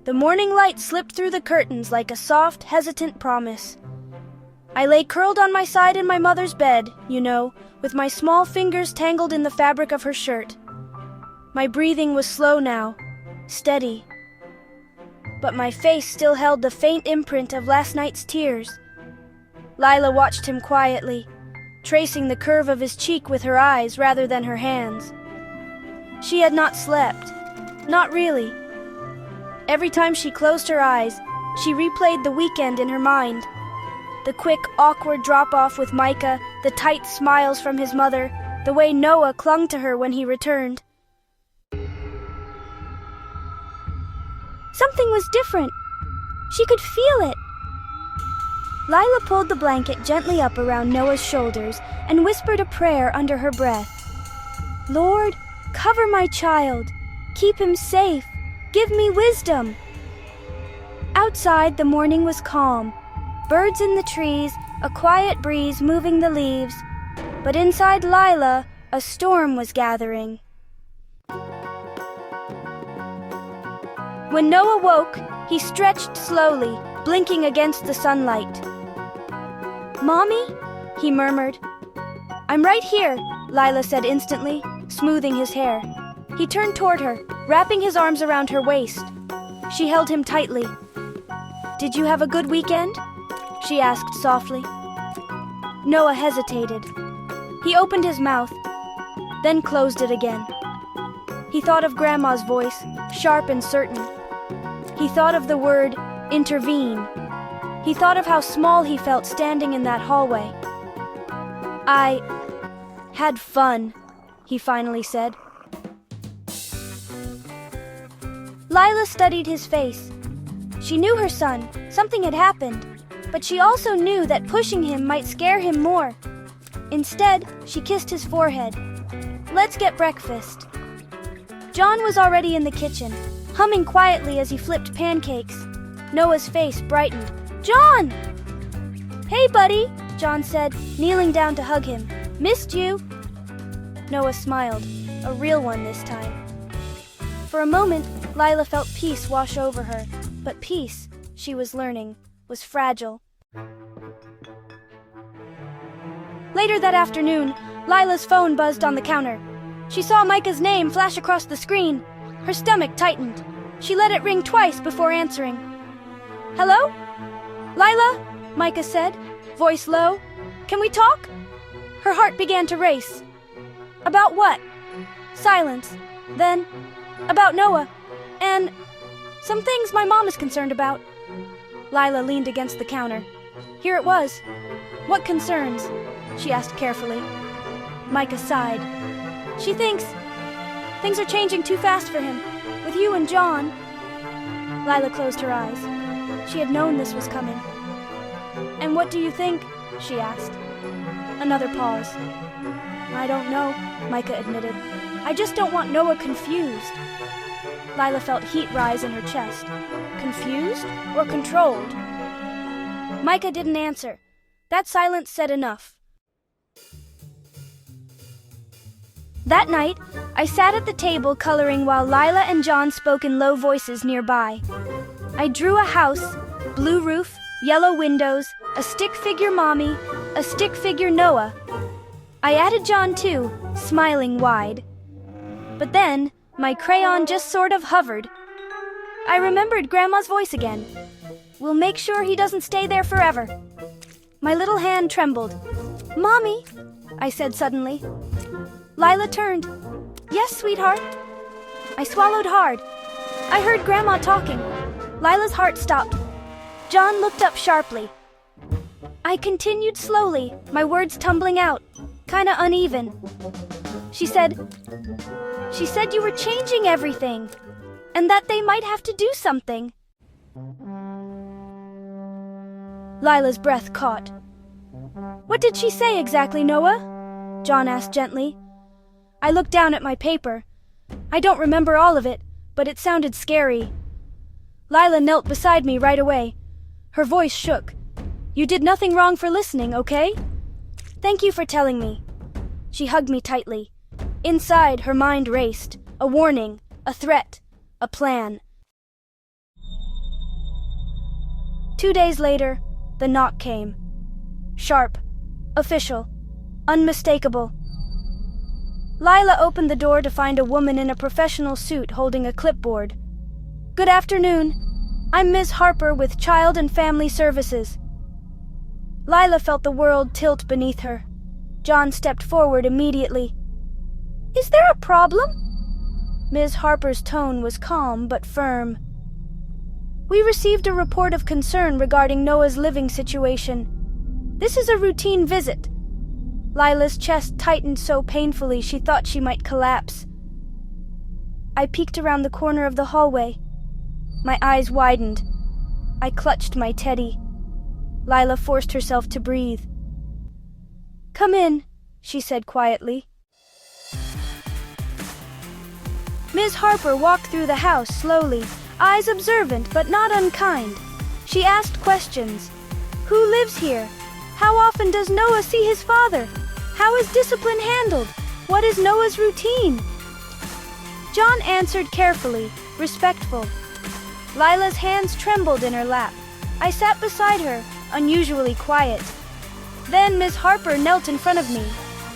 The morning light slipped through the curtains like a soft, hesitant promise. I lay curled on my side in my mother's bed, with my small fingers tangled in the fabric of her shirt. My breathing was slow now, steady. But my face still held the faint imprint of last night's tears. Lila watched him quietly, tracing the curve of his cheek with her eyes rather than her hands. She had not slept. Not really. Every time she closed her eyes, she replayed the weekend in her mind. The quick, awkward drop-off with Micah, the tight smiles from his mother, the way Noah clung to her when he returned. Something was different. She could feel it. Lila pulled the blanket gently up around Noah's shoulders and whispered a prayer under her breath. Lord, cover my child. Keep him safe. Give me wisdom. Outside, the morning was calm. Birds in the trees, a quiet breeze moving the leaves. But inside Lila, a storm was gathering. When Noah woke, he stretched slowly, blinking against the sunlight. Mommy? He murmured. I'm right here, Lila said instantly, smoothing his hair. He turned toward her, wrapping his arms around her waist. She held him tightly. Did you have a good weekend? She asked softly. Noah hesitated. He opened his mouth, then closed it again. He thought of Grandma's voice, sharp and certain. He thought of the word, intervene. He thought of how small he felt standing in that hallway. I had fun, he finally said. Lila studied his face. She knew her son, something had happened, but she also knew that pushing him might scare him more. Instead, she kissed his forehead. Let's get breakfast. John was already in the kitchen, humming quietly as he flipped pancakes. Noah's face brightened. John! Hey, buddy, John said, kneeling down to hug him. Missed you. Noah smiled, a real one this time. For a moment, Lila felt peace wash over her, but peace, she was learning, was fragile. Later that afternoon, Lila's phone buzzed on the counter. She saw Micah's name flash across the screen. Her stomach tightened. She let it ring twice before answering. Hello? Lila? Micah said, voice low. Can we talk? Her heart began to race. About what? Silence. Then, about Noah. And some things my mom is concerned about. Lila leaned against the counter. Here it was. What concerns? She asked carefully. Micah sighed. She thinks things are changing too fast for him, with you and John. Lila closed her eyes. She had known this was coming. And what do you think? She asked. Another pause. I don't know, Micah admitted. I just don't want Noah confused. Lila felt heat rise in her chest. Confused or controlled? Micah didn't answer. That silence said enough. That night, I sat at the table coloring while Lila and John spoke in low voices nearby. I drew a house, blue roof, yellow windows, a stick figure mommy, a stick figure Noah. I added John too, smiling wide. But then, my crayon just sort of hovered. I remembered Grandma's voice again. We'll make sure he doesn't stay there forever. My little hand trembled. Mommy, I said suddenly. Lila turned. Yes, sweetheart. I swallowed hard. I heard Grandma talking. Lila's heart stopped. John looked up sharply. I continued slowly, my words tumbling out, kinda uneven. She said you were changing everything, and that they might have to do something. Lila's breath caught. What did she say exactly, Noah? John asked gently. I looked down at my paper. I don't remember all of it, but it sounded scary. Lila knelt beside me right away. Her voice shook. You did nothing wrong for listening, okay? Thank you for telling me. She hugged me tightly. Inside, her mind raced. A warning, a threat, a plan. 2 days later, the knock came. Sharp, official, unmistakable. Lila opened the door to find a woman in a professional suit holding a clipboard. "Good afternoon. I'm Ms. Harper with Child and Family Services." Lila felt the world tilt beneath her. John stepped forward immediately. "Is there a problem?" Ms. Harper's tone was calm but firm. "We received a report of concern regarding Noah's living situation. This is a routine visit." Lila's chest tightened so painfully she thought she might collapse. I peeked around the corner of the hallway. My eyes widened. I clutched my teddy. Lila forced herself to breathe. "Come in," she said quietly. Ms. Harper walked through the house slowly, eyes observant but not unkind. She asked questions. "Who lives here? How often does Noah see his father? How is discipline handled? What is Noah's routine?" John answered carefully, respectful. Lila's hands trembled in her lap. I sat beside her, unusually quiet. Then Ms. Harper knelt in front of me.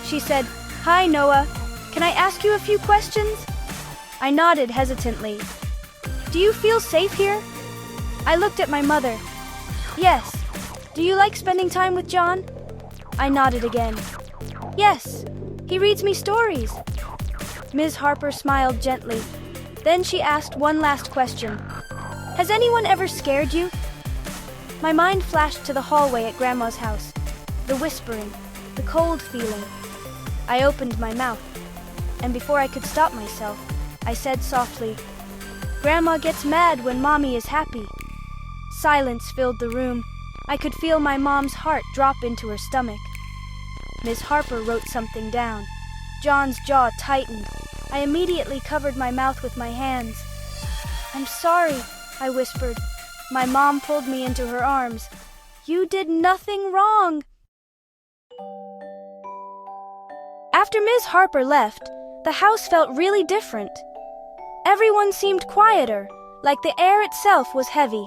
She said, "Hi, Noah. Can I ask you a few questions?" I nodded hesitantly. "Do you feel safe here?" I looked at my mother. "Yes. Do you like spending time with John?" I nodded again. "Yes. He reads me stories." Ms. Harper smiled gently. Then she asked one last question. "Has anyone ever scared you?" My mind flashed to the hallway at Grandma's house. The whispering, the cold feeling. I opened my mouth, and before I could stop myself, I said softly, "Grandma gets mad when Mommy is happy." Silence filled the room. I could feel my mom's heart drop into her stomach. Ms. Harper wrote something down. John's jaw tightened. I immediately covered my mouth with my hands. "I'm sorry," I whispered. My mom pulled me into her arms. "You did nothing wrong." After Ms. Harper left, the house felt really different. Everyone seemed quieter, like the air itself was heavy.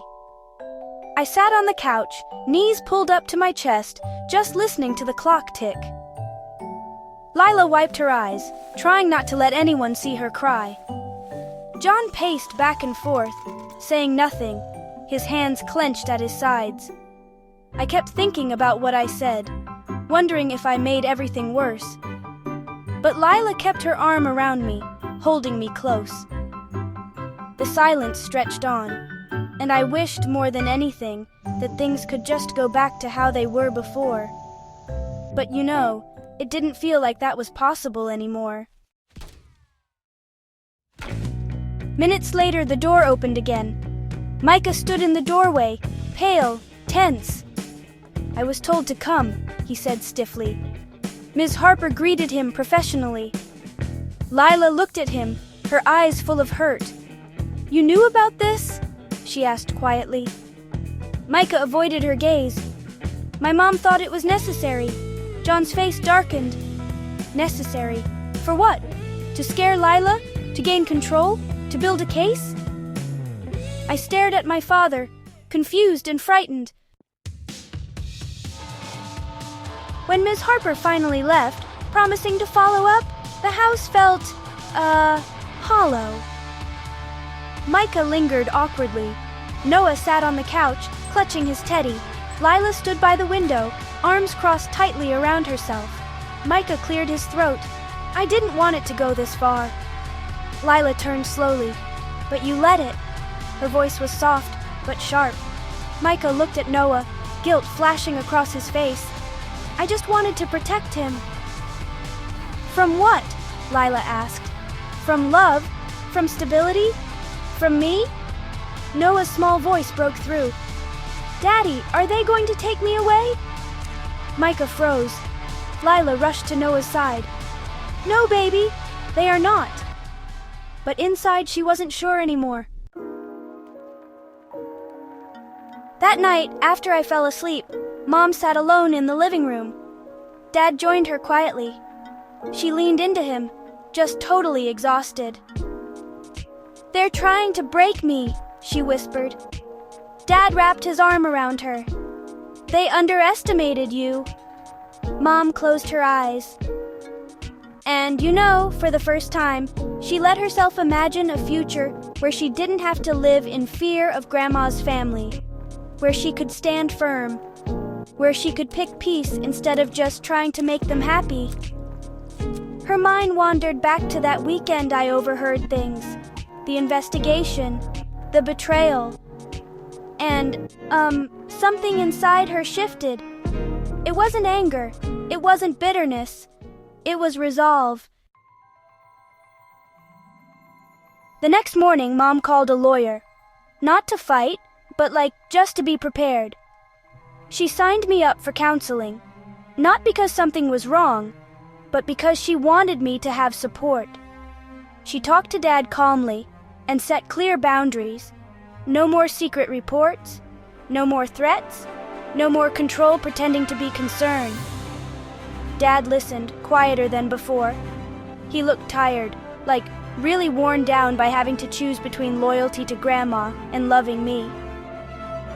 I sat on the couch, knees pulled up to my chest, just listening to the clock tick. Lila wiped her eyes, trying not to let anyone see her cry. John paced back and forth, saying nothing, his hands clenched at his sides. I kept thinking about what I said, wondering if I made everything worse. But Lila kept her arm around me, holding me close. The silence stretched on, and I wished more than anything that things could just go back to how they were before. But you know, it didn't feel like that was possible anymore. Minutes later, the door opened again. Micah stood in the doorway, pale, tense. "I was told to come," he said stiffly. Ms. Harper greeted him professionally. Lila looked at him, her eyes full of hurt. "You knew about this?" she asked quietly. Micah avoided her gaze. "My mom thought it was necessary." John's face darkened. "Necessary? For what? To scare Lila? To gain control? To build a case?" I stared at my father, confused and frightened. When Ms. Harper finally left, promising to follow up, the house felt, hollow. Micah lingered awkwardly. Noah sat on the couch, clutching his teddy. Lila stood by the window, arms crossed tightly around herself. Micah cleared his throat. "I didn't want it to go this far." Lila turned slowly. "But you let it." Her voice was soft, but sharp. Micah looked at Noah, guilt flashing across his face. "I just wanted to protect him." "From what?" Lila asked. "From love? From stability? From me?" Noah's small voice broke through. "Daddy, are they going to take me away?" Micah froze. Lila rushed to Noah's side. "No, baby, they are not." But inside she wasn't sure anymore. That night, after I fell asleep, Mom sat alone in the living room. Dad joined her quietly. She leaned into him, just totally exhausted. "They're trying to break me," she whispered. Dad wrapped his arm around her. They underestimated you. Mom closed her eyes. And for the first time, she let herself imagine a future where she didn't have to live in fear of Grandma's family, where she could stand firm, where she could pick peace instead of just trying to make them happy. Her mind wandered back to that weekend I overheard things, the investigation, the betrayal, and, something inside her shifted. It wasn't anger, it wasn't bitterness, it was resolve. The next morning, Mom called a lawyer. Not to fight, but just to be prepared. She signed me up for counseling, not because something was wrong, but because she wanted me to have support. She talked to Dad calmly and set clear boundaries. No more secret reports, no more threats, no more control pretending to be concerned. Dad listened, quieter than before. He looked tired, really worn down by having to choose between loyalty to Grandma and loving me.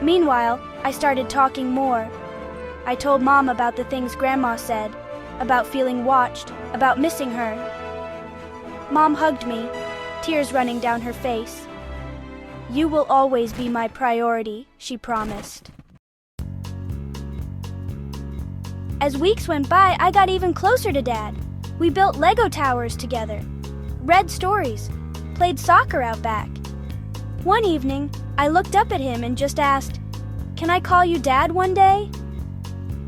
Meanwhile, I started talking more. I told Mom about the things Grandma said, about feeling watched, about missing her. Mom hugged me, tears running down her face. "You will always be my priority," she promised. As weeks went by, I got even closer to Dad. We built Lego towers together, read stories, played soccer out back. One evening, I looked up at him and just asked, "Can I call you Dad one day?"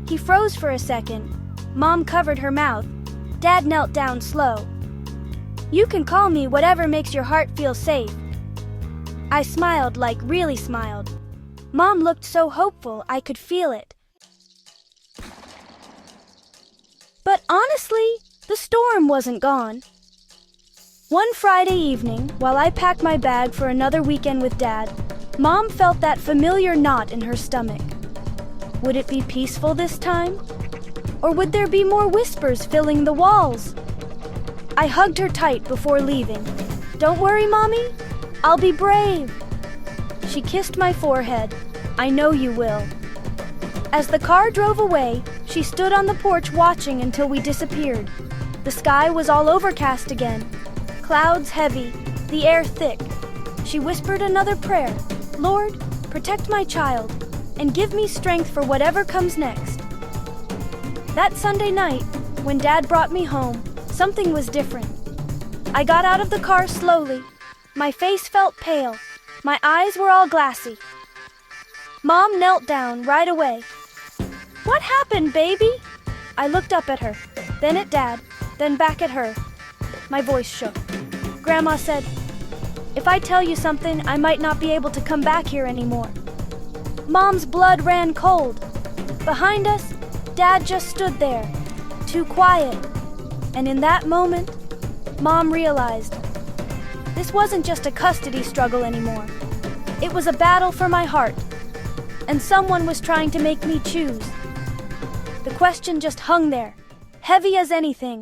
He froze for a second. Mom covered her mouth. Dad knelt down slow. "You can call me whatever makes your heart feel safe." I smiled, really smiled. Mom looked so hopeful I could feel it. But honestly, the storm wasn't gone. One Friday evening, while I packed my bag for another weekend with Dad, Mom felt that familiar knot in her stomach. Would it be peaceful this time? Or would there be more whispers filling the walls? I hugged her tight before leaving. "Don't worry, Mommy. I'll be brave." She kissed my forehead. "I know you will." As the car drove away, she stood on the porch watching until we disappeared. The sky was all overcast again, clouds heavy, the air thick. She whispered another prayer. "Lord, protect my child, and give me strength for whatever comes next." That Sunday night, when Dad brought me home, something was different. I got out of the car slowly. My face felt pale. My eyes were all glassy. Mom knelt down right away. "What happened, baby?" I looked up at her, then at Dad, then back at her. My voice shook. Grandma said, "If I tell you something, I might not be able to come back here anymore." Mom's blood ran cold. Behind us, Dad just stood there, too quiet. And in that moment, Mom realized this wasn't just a custody struggle anymore. It was a battle for my heart, and someone was trying to make me choose. The question just hung there, heavy as anything.